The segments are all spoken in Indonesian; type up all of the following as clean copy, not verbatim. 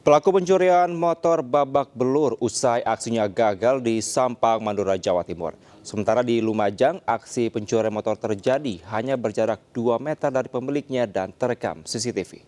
Pelaku pencurian motor babak belur usai aksinya gagal di Sampang, Madura, Jawa Timur. Sementara di Lumajang, aksi pencurian motor terjadi hanya berjarak 2 meter dari pemiliknya dan terekam CCTV.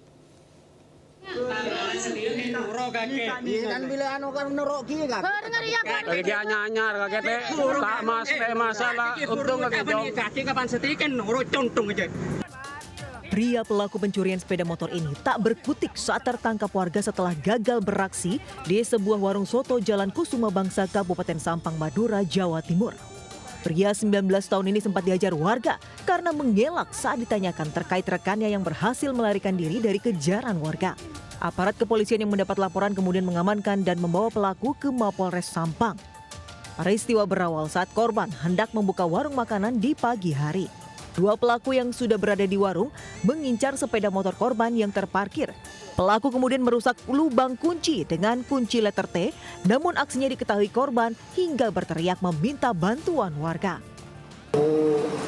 Pria pelaku pencurian sepeda motor ini tak berkutik saat tertangkap warga setelah gagal beraksi di sebuah warung soto Jalan Kusuma Bangsa, Kabupaten Sampang, Madura, Jawa Timur. Pria 19 tahun ini sempat dihajar warga karena mengelak saat ditanyakan terkait rekannya yang berhasil melarikan diri dari kejaran warga. Aparat kepolisian yang mendapat laporan kemudian mengamankan dan membawa pelaku ke Mapolres Sampang. Peristiwa berawal saat korban hendak membuka warung makanan di pagi hari. Dua pelaku yang sudah berada di warung mengincar sepeda motor korban yang terparkir. Pelaku kemudian merusak lubang kunci dengan kunci letter T, namun aksinya diketahui korban hingga berteriak meminta bantuan warga.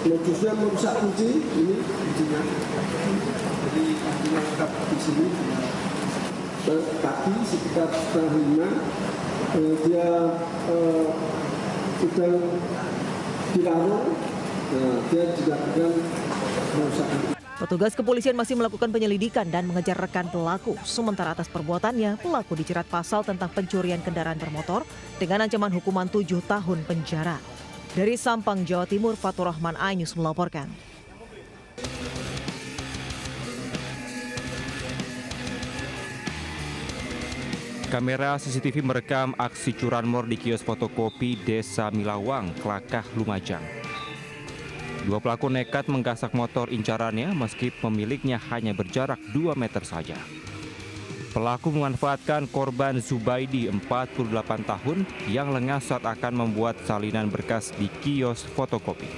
Modusnya merusak kunci, ini kuncinya. Jadi kuncinya tetap di sini. Tadi sekitar setengah 5, dia sedang di warung. Dia juga akan merusakan. Petugas kepolisian masih melakukan penyelidikan dan mengejar rekan pelaku. Sementara atas perbuatannya, pelaku dijerat pasal tentang pencurian kendaraan bermotor dengan ancaman hukuman 7 tahun penjara. Dari Sampang, Jawa Timur, Fatur Rahman, iNews melaporkan. Kamera CCTV merekam aksi curanmor di kios fotokopi Desa Milawang, Klakah, Lumajang. Dua pelaku nekat menggasak motor incarannya meski pemiliknya hanya berjarak 2 meter saja. Pelaku memanfaatkan korban Zubaidi 48 tahun yang lengah saat akan membuat salinan berkas di kios fotokopi.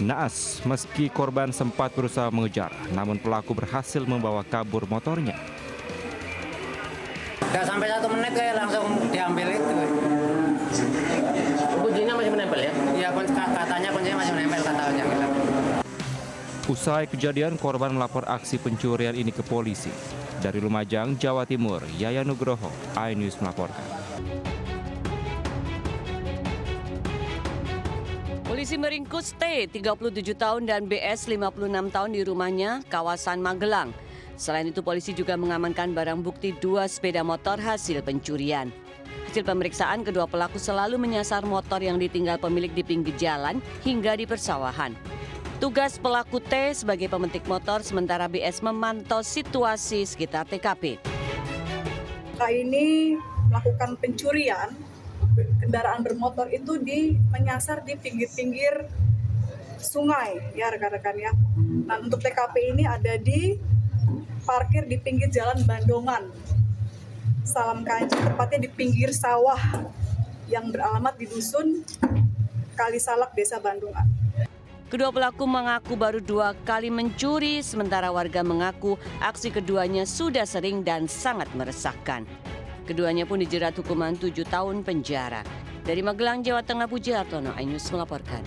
Naas, meski korban sempat berusaha mengejar, namun pelaku berhasil membawa kabur motornya. Gak sampai 1 menit kayak langsung diambil itu. Kuncinya masih menempel ya? Iya, katanya kuncinya masih menempel katanya. Usai kejadian, korban melapor aksi pencurian ini ke polisi. Dari Lumajang, Jawa Timur, Yaya Nugroho, iNews melaporkan. Polisi meringkus T, 37 tahun dan BS, 56 tahun di rumahnya, kawasan Magelang. Selain itu, polisi juga mengamankan barang bukti 2 sepeda motor hasil pencurian. Hasil pemeriksaan, kedua pelaku selalu menyasar motor yang ditinggal pemilik di pinggir jalan hingga di persawahan. Tugas pelaku T sebagai pemetik motor, sementara BS memantau situasi sekitar TKP. Ini melakukan pencurian kendaraan bermotor itu menyasar di pinggir-pinggir sungai, ya rekan-rekan ya. Nah, untuk TKP ini ada di parkir di pinggir jalan Bandongan, Salam Kanci, tepatnya di pinggir sawah yang beralamat di dusun Kalisalak, Desa Bandongan. Kedua pelaku mengaku baru 2 kali mencuri, sementara warga mengaku aksi keduanya sudah sering dan sangat meresahkan. Keduanya pun dijerat hukuman 7 tahun penjara. Dari Magelang, Jawa Tengah, Puji Hartono, iNews melaporkan.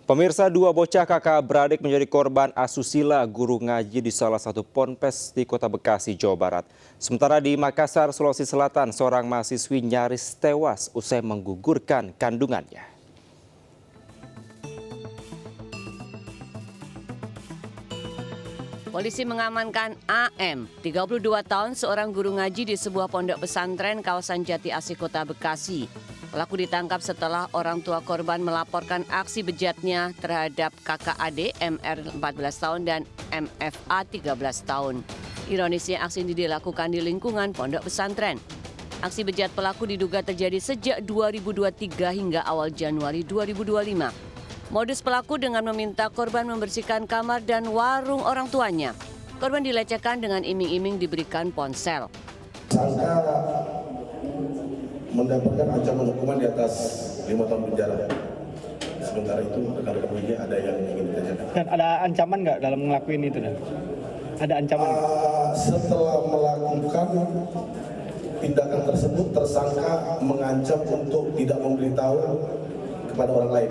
Pemirsa, 2 bocah kakak beradik menjadi korban asusila guru ngaji di salah satu ponpes di Kota Bekasi, Jawa Barat. Sementara di Makassar, Sulawesi Selatan, seorang mahasiswi nyaris tewas usai menggugurkan kandungannya. Polisi mengamankan AM, 32 tahun, seorang guru ngaji di sebuah pondok pesantren kawasan Jati Asih, Kota Bekasi. Pelaku ditangkap setelah orang tua korban melaporkan aksi bejatnya terhadap kakak adik MR 14 tahun dan MFA 13 tahun. Ironisnya aksi ini dilakukan di lingkungan pondok pesantren. Aksi bejat pelaku diduga terjadi sejak 2023 hingga awal Januari 2025. Modus pelaku dengan meminta korban membersihkan kamar dan warung orang tuanya. Korban dilecehkan dengan iming-iming diberikan ponsel. Sangka mendapatkan ancaman hukuman di atas 5 tahun penjara. Sementara itu rekan-rekan media ada yang ingin ditanyakan. Dan ada ancaman nggak dalam ngelakuin itu? Ada ancaman? Setelah melakukan tindakan tersebut, tersangka mengancam untuk tidak memberitahu kepada orang lain.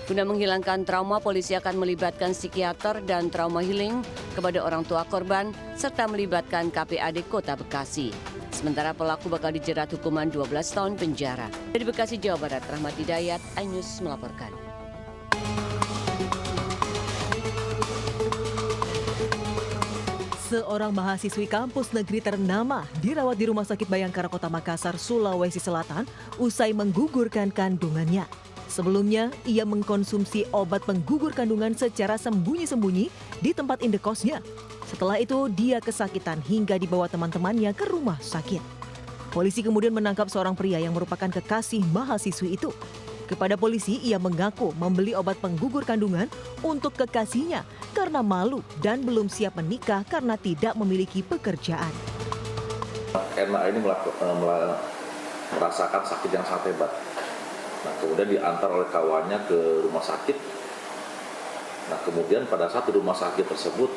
Guna menghilangkan trauma, polisi akan melibatkan psikiater dan trauma healing kepada orang tua korban serta melibatkan KPAD Kota Bekasi. Sementara pelaku bakal dijerat hukuman 12 tahun penjara. Dari Bekasi, Jawa Barat, Rahmat Hidayat, iNews melaporkan. Seorang mahasiswi kampus negeri ternama dirawat di Rumah Sakit Bayangkara Kota Makassar, Sulawesi Selatan usai menggugurkan kandungannya. Sebelumnya, ia mengkonsumsi obat penggugur kandungan secara sembunyi-sembunyi di tempat indekosnya. Setelah itu, dia kesakitan hingga dibawa teman-temannya ke rumah sakit. Polisi kemudian menangkap seorang pria yang merupakan kekasih mahasiswi itu. Kepada polisi, ia mengaku membeli obat penggugur kandungan untuk kekasihnya karena malu dan belum siap menikah karena tidak memiliki pekerjaan. NA ini merasakan sakit yang sangat hebat. Nah, kemudian diantar oleh kawannya ke rumah sakit. Nah, kemudian pada saat di rumah sakit tersebut,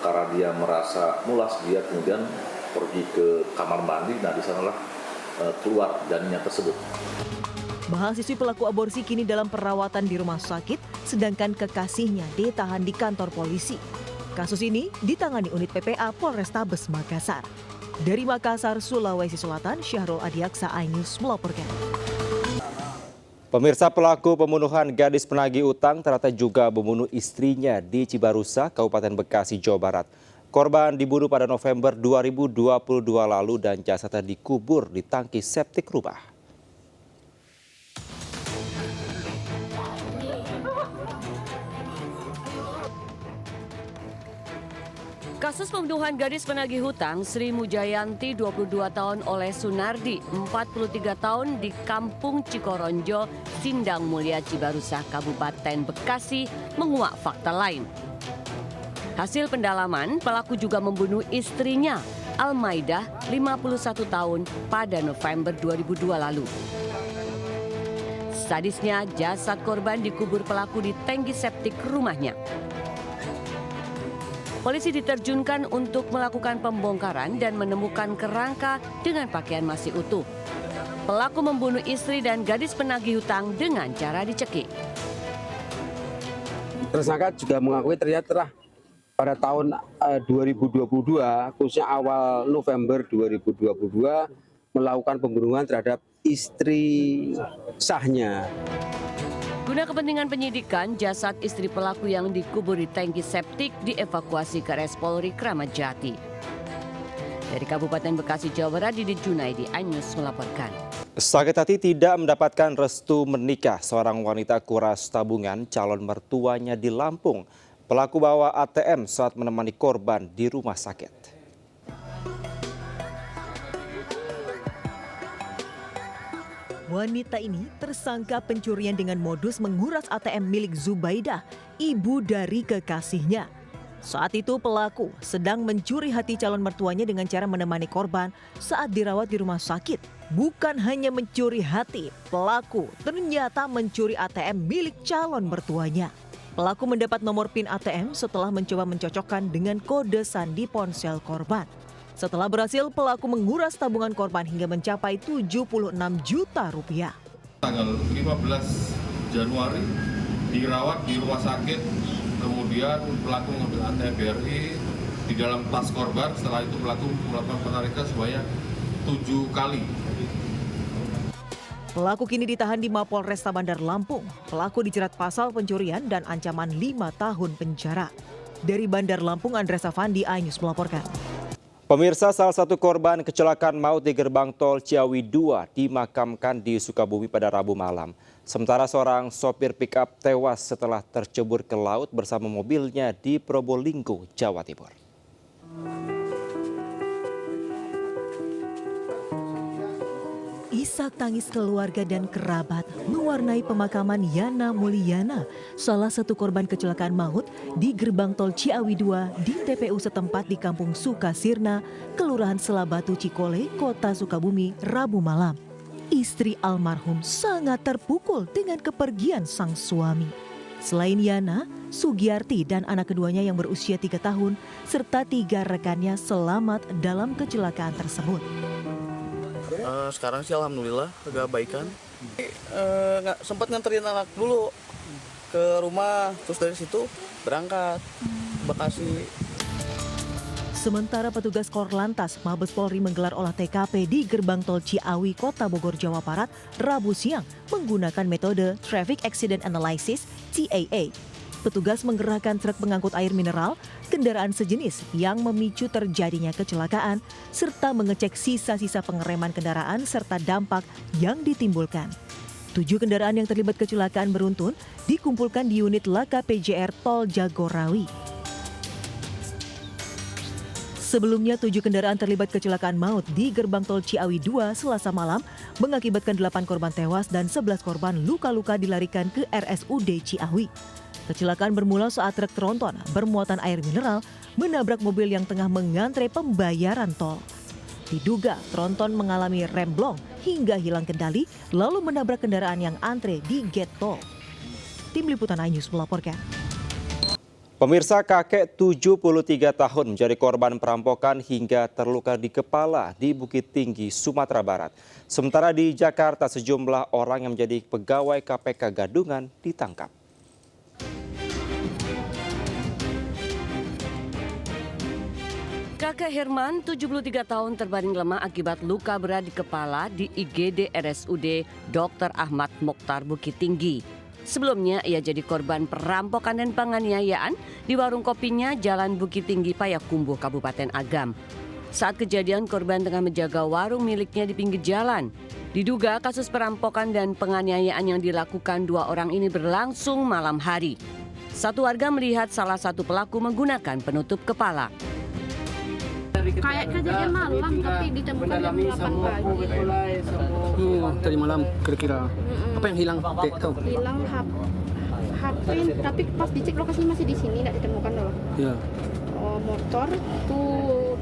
karena dia merasa mulas, dia kemudian pergi ke kamar mandi. Nah, di sanalah keluar janinnya tersebut. Mahasiswi pelaku aborsi kini dalam perawatan di rumah sakit, sedangkan kekasihnya ditahan di kantor polisi. Kasus ini ditangani unit PPA Polrestabes Makassar. Dari Makassar, Sulawesi Selatan, Syahrul Adiaksa, iNews melaporkan. Pemirsa, pelaku pembunuhan gadis penagih utang ternyata juga membunuh istrinya di Cibarusa, Kabupaten Bekasi, Jawa Barat. Korban dibunuh pada November 2022 lalu dan jasadnya dikubur di tangki septik rumah. Kasus pembunuhan gadis penagih hutang Sri Mujayanti 22 tahun oleh Sunardi 43 tahun di Kampung Cikoronjo, Sindang Mulia, Cibarusa, Kabupaten Bekasi menguak fakta lain. Hasil pendalaman, pelaku juga membunuh istrinya Almaidah 51 tahun pada November 2002 lalu. Sadisnya, jasad korban dikubur pelaku di tangki septik rumahnya. Polisi diterjunkan untuk melakukan pembongkaran dan menemukan kerangka dengan pakaian masih utuh. Pelaku membunuh istri dan gadis penagih hutang dengan cara dicekik. Tersangka juga mengakui ternyata pada tahun 2022, khususnya awal November 2022, melakukan pembunuhan terhadap istri sahnya. Guna kepentingan penyidikan, jasad istri pelaku yang dikubur di tangki septik dievakuasi ke Res Polri Kramat Jati. Dari Kabupaten Bekasi, Jawa Barat, Didi Junaidi, iNews melaporkan. Sakit hati tidak mendapatkan restu menikah, seorang wanita kuras tabungan calon mertuanya di Lampung. Pelaku bawa ATM saat menemani korban di rumah sakit. Wanita ini tersangka pencurian dengan modus menguras ATM milik Zubaidah, ibu dari kekasihnya. Saat itu pelaku sedang mencuri hati calon mertuanya dengan cara menemani korban saat dirawat di rumah sakit. Bukan hanya mencuri hati, pelaku ternyata mencuri ATM milik calon mertuanya. Pelaku mendapat nomor PIN ATM setelah mencoba mencocokkan dengan kode sandi ponsel korban. Setelah berhasil, pelaku menguras tabungan korban hingga mencapai 76 juta rupiah. Tanggal 15 Januari dirawat di rumah sakit, kemudian pelaku mengambil ATM BRI di dalam tas korban. Setelah itu pelaku melakukan penarikan sebanyak 7 kali. Pelaku kini ditahan di Mapolresta Bandar Lampung. Pelaku dijerat pasal pencurian dan ancaman 5 tahun penjara. Dari Bandar Lampung, Andres Avandi, iNews melaporkan. Pemirsa, salah satu korban kecelakaan maut di gerbang tol Ciawi 2 dimakamkan di Sukabumi pada Rabu malam. Sementara seorang sopir pick-up tewas setelah tercebur ke laut bersama mobilnya di Probolinggo, Jawa Timur. Isak tangis keluarga dan kerabat mewarnai pemakaman Yana Mulyana, salah satu korban kecelakaan maut di gerbang tol Ciawi 2 di TPU setempat di Kampung Sukasirna, Kelurahan Selabatu Cikole, Kota Sukabumi, Rabu malam. Istri almarhum sangat terpukul dengan kepergian sang suami. Selain Yana, Sugiyarti dan anak keduanya yang berusia 3 tahun serta 3 rekannya selamat dalam kecelakaan tersebut. Sekarang sih alhamdulillah agak baikan. Sempat nganterin anak dulu ke rumah, terus dari situ berangkat Bekasi. Sementara petugas Korlantas Mabes Polri menggelar olah TKP di Gerbang Tol Ciawi, Kota Bogor, Jawa Barat, Rabu siang menggunakan metode Traffic Accident Analysis (TAA). Petugas menggerakkan truk pengangkut air mineral, kendaraan sejenis yang memicu terjadinya kecelakaan, serta mengecek sisa-sisa pengereman kendaraan serta dampak yang ditimbulkan. 7 kendaraan yang terlibat kecelakaan beruntun dikumpulkan di unit Laka PJR Tol Jagorawi. Sebelumnya 7 kendaraan terlibat kecelakaan maut di Gerbang Tol Ciawi 2 Selasa malam mengakibatkan 8 korban tewas dan 11 korban luka-luka dilarikan ke RSUD Ciawi. Kecelakaan bermula saat truk tronton bermuatan air mineral menabrak mobil yang tengah mengantre pembayaran tol. Diduga tronton mengalami remblong hingga hilang kendali lalu menabrak kendaraan yang antre di gate tol. Tim Liputan iNews melaporkan. Pemirsa, kakek 73 tahun menjadi korban perampokan hingga terluka di kepala di Bukit Tinggi, Sumatera Barat. Sementara di Jakarta, sejumlah orang yang menjadi pegawai KPK gadungan ditangkap. Kakek Herman, 73 tahun terbaring lemah akibat luka berat di kepala di IGD RSUD Dr. Ahmad Mokhtar Bukit Tinggi. Sebelumnya ia jadi korban perampokan dan penganiayaan di warung kopinya Jalan Bukit Tinggi, Payakumbuh, Kabupaten Agam. Saat kejadian, korban tengah menjaga warung miliknya di pinggir jalan. Diduga kasus perampokan dan penganiayaan yang dilakukan 2 orang ini berlangsung malam hari. Satu warga melihat salah satu pelaku menggunakan penutup kepala. Kayak kejadian malam tapi ditemukan jam 8 pagi. Tadi malam kira-kira. Apa yang hilang? Hilang HP, tapi pas dicek lokasinya masih di sini, tidak ditemukan loh. Ya. Motor tuh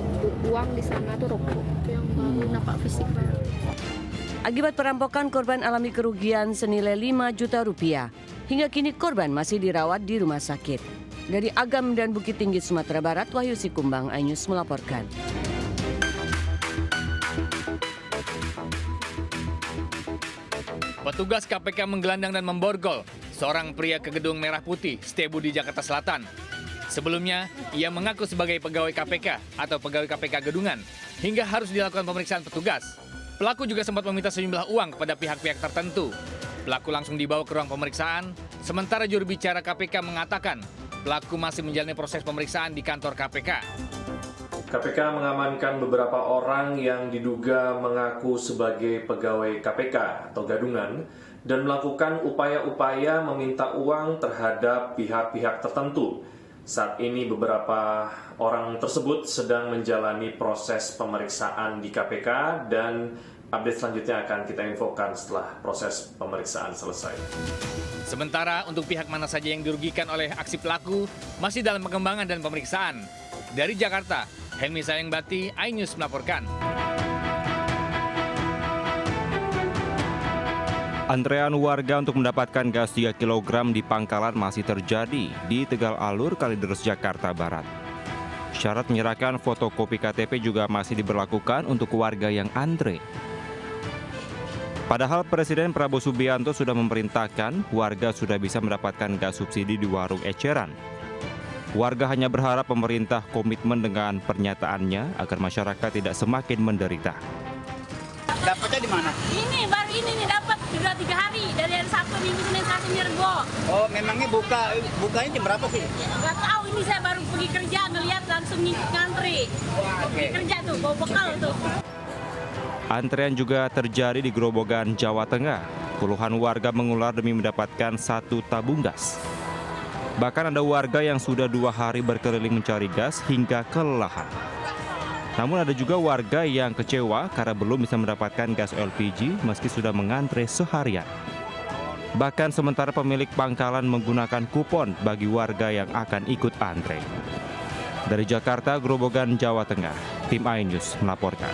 uang di sana tuh rokok yang baru nampak fisik baru. Akibat perampokan, korban alami kerugian senilai 5 juta rupiah. Hingga kini korban masih dirawat di rumah sakit. Dari Agam dan Bukit Tinggi, Sumatera Barat, Wahyu Sikumbang, iNews melaporkan. Petugas KPK menggelandang dan memborgol seorang pria ke Gedung Merah Putih, Setiabudi, Jakarta Selatan. Sebelumnya, ia mengaku sebagai pegawai KPK atau pegawai KPK gadungan hingga harus dilakukan pemeriksaan petugas. Pelaku juga sempat meminta sejumlah uang kepada pihak-pihak tertentu. Pelaku langsung dibawa ke ruang pemeriksaan, sementara juru bicara KPK mengatakan pelaku masih menjalani proses pemeriksaan di kantor KPK. KPK mengamankan beberapa orang yang diduga mengaku sebagai pegawai KPK atau gadungan dan melakukan upaya-upaya meminta uang terhadap pihak-pihak tertentu. Saat ini beberapa orang tersebut sedang menjalani proses pemeriksaan di KPK dan update selanjutnya akan kita infokan setelah proses pemeriksaan selesai. Sementara untuk pihak mana saja yang dirugikan oleh aksi pelaku masih dalam pengembangan dan pemeriksaan. Dari Jakarta, Helmi Sayangbati, iNews melaporkan. Antrean warga untuk mendapatkan gas 3 kg di Pangkalan masih terjadi di Tegal Alur, Kalideres, Jakarta Barat. Syarat menyerahkan fotokopi KTP juga masih diberlakukan untuk warga yang antre. Padahal Presiden Prabowo Subianto sudah memerintahkan warga sudah bisa mendapatkan gas subsidi di warung eceran. Warga hanya berharap pemerintah komitmen dengan pernyataannya agar masyarakat tidak semakin menderita. Dapatnya di mana? Ini baru ini nih dapat sudah 3 hari dari hari Sabtu, Minggu, Senin, Selasa, Rabu. Oh, memangnya bukanya jam berapa sih? Gak tahu, ini saya baru pergi kerja ngeliat langsung ngantri. Pergi kerja tuh, bawa bekal tuh. Antrean juga terjadi di Grobogan, Jawa Tengah. Puluhan warga mengular demi mendapatkan 1 tabung gas. Bahkan ada warga yang sudah 2 hari berkeliling mencari gas hingga kelelahan. Namun ada juga warga yang kecewa karena belum bisa mendapatkan gas LPG meski sudah mengantre seharian. Bahkan sementara pemilik pangkalan menggunakan kupon bagi warga yang akan ikut antre. Dari Jakarta, Grobogan, Jawa Tengah, tim iNews melaporkan.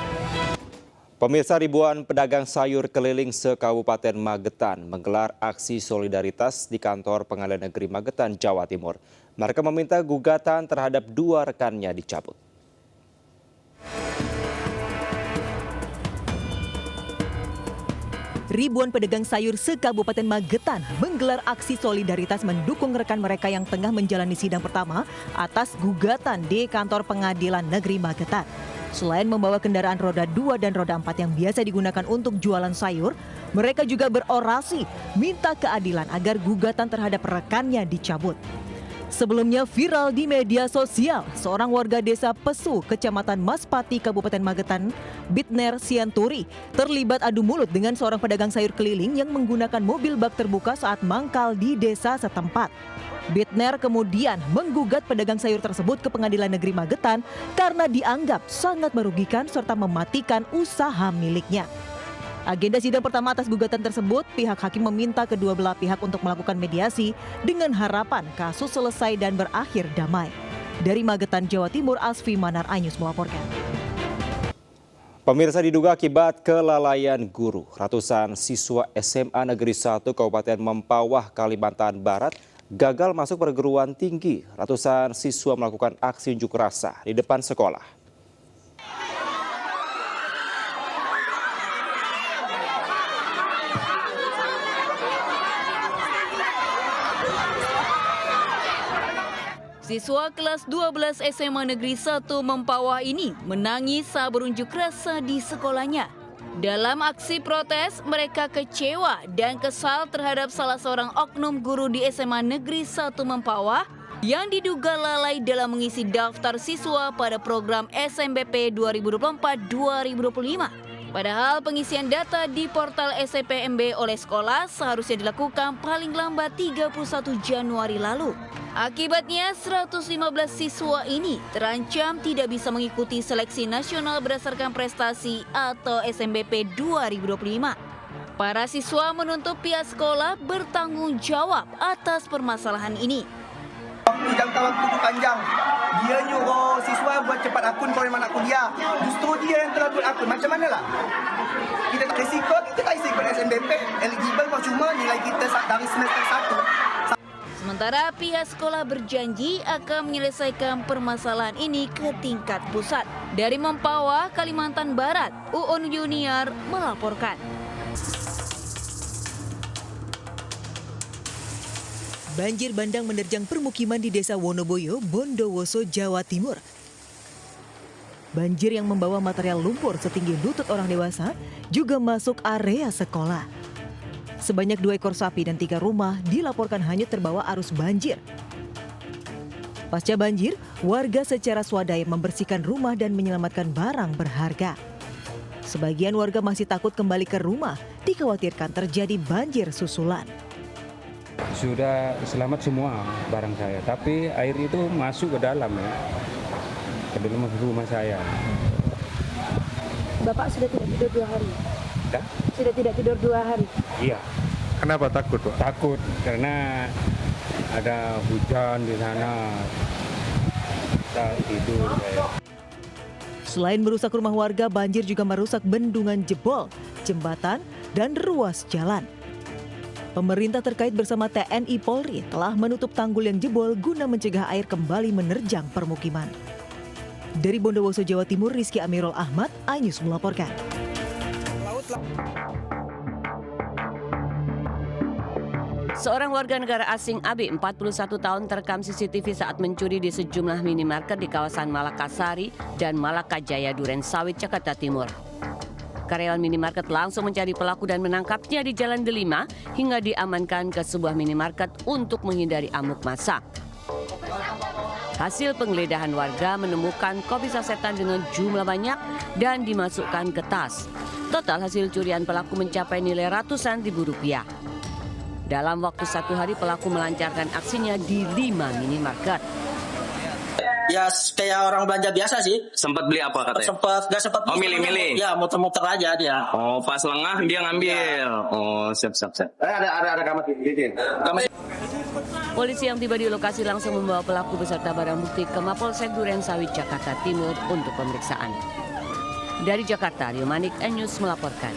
Pemirsa, ribuan pedagang sayur keliling se-Kabupaten Magetan menggelar aksi solidaritas di kantor Pengadilan Negeri Magetan, Jawa Timur. Mereka meminta gugatan terhadap 2 rekannya dicabut. Ribuan pedagang sayur se-Kabupaten Magetan menggelar aksi solidaritas mendukung rekan mereka yang tengah menjalani sidang pertama atas gugatan di kantor Pengadilan Negeri Magetan. Selain membawa kendaraan roda 2 dan roda 4 yang biasa digunakan untuk jualan sayur, mereka juga berorasi minta keadilan agar gugatan terhadap rekannya dicabut. Sebelumnya viral di media sosial, seorang warga desa Pesu, Kecamatan Maspati, Kabupaten Magetan, Bitner Sianturi, terlibat adu mulut dengan seorang pedagang sayur keliling yang menggunakan mobil bak terbuka saat mangkal di desa setempat. Bitner kemudian menggugat pedagang sayur tersebut ke Pengadilan Negeri Magetan karena dianggap sangat merugikan serta mematikan usaha miliknya. Agenda sidang pertama atas gugatan tersebut, pihak hakim meminta kedua belah pihak untuk melakukan mediasi dengan harapan kasus selesai dan berakhir damai. Dari Magetan, Jawa Timur, Asfi Manar Anyus melaporkan. Pemirsa, diduga akibat kelalaian guru, ratusan siswa SMA Negeri 1 Kabupaten Mempawah, Kalimantan Barat gagal masuk perguruan tinggi. Ratusan siswa melakukan aksi unjuk rasa di depan sekolah. Siswa kelas 12 SMA Negeri 1 Mempawah ini menangis saat berunjuk rasa di sekolahnya. Dalam aksi protes, mereka kecewa dan kesal terhadap salah seorang oknum guru di SMA Negeri 1 Mempawah yang diduga lalai dalam mengisi daftar siswa pada program SMBP 2024-2025. Padahal pengisian data di portal SPMB oleh sekolah seharusnya dilakukan paling lambat 31 Januari lalu. Akibatnya 115 siswa ini terancam tidak bisa mengikuti seleksi nasional berdasarkan prestasi atau SMBP 2025. Para siswa menuntut pihak sekolah bertanggung jawab atas permasalahan ini. Jangka waktu itu panjang. Dia nyuruh siswa buat cepat akun kalau memang nak kuliah. Justru dia yang telah buat akun. Macam mana lah? Kita tak risiko, kita tak isi ikut SMBP. Eligible cuma nilai kita dari semester 1. Sementara pihak sekolah berjanji akan menyelesaikan permasalahan ini ke tingkat pusat. Dari Mempawah, Kalimantan Barat, Uun Junior melaporkan. Banjir bandang menerjang permukiman di Desa Wonoboyo, Bondowoso, Jawa Timur. Banjir yang membawa material lumpur setinggi lutut orang dewasa juga masuk area sekolah. Sebanyak 2 ekor sapi dan 3 rumah dilaporkan hanyut terbawa arus banjir. Pasca banjir, warga secara swadaya membersihkan rumah dan menyelamatkan barang berharga. Sebagian warga masih takut kembali ke rumah, dikhawatirkan terjadi banjir susulan. Sudah selamat semua barang saya, tapi air itu masuk ke dalam ya, ke dalam rumah saya. Bapak sudah tidak tidur 2 hari? Dah? Sudah tidak tidur 2 hari? Iya. Kenapa takut, Pak? Takut karena ada hujan di sana. Tak tidur saya. Selain merusak rumah warga, banjir juga merusak bendungan jebol, jembatan, dan ruas jalan. Pemerintah terkait bersama TNI Polri telah menutup tanggul yang jebol guna mencegah air kembali menerjang permukiman. Dari Bondowoso, Jawa Timur, Rizky Amirul Ahmad, iNews melaporkan. Seorang warga negara asing AB 41 tahun terekam CCTV saat mencuri di sejumlah minimarket di kawasan Malakasari dan Malakajaya, Duren Sawit, Jakarta Timur. Karyawan minimarket langsung mencari pelaku dan menangkapnya di Jalan Delima hingga diamankan ke sebuah minimarket untuk menghindari amuk massa. Hasil penggeledahan warga menemukan kopi sasetan dengan jumlah banyak dan dimasukkan ke tas. Total hasil curian pelaku mencapai nilai ratusan ribu rupiah. Dalam waktu 1 hari pelaku melancarkan aksinya di 5 minimarket. Ya kayak orang belanja biasa sih. Sempat beli apa katanya? Gak sempat. Oh, milih-milih. Ya muter-muter aja dia. Oh, pas lengah dia ngambil. Ya. Oh, siap. Ada kamar tidur. Polisi yang tiba di lokasi langsung membawa pelaku beserta barang bukti ke Mapolsek Duren Sawit, Jakarta Timur untuk pemeriksaan. Dari Jakarta, Rio Manik, iNews melaporkan.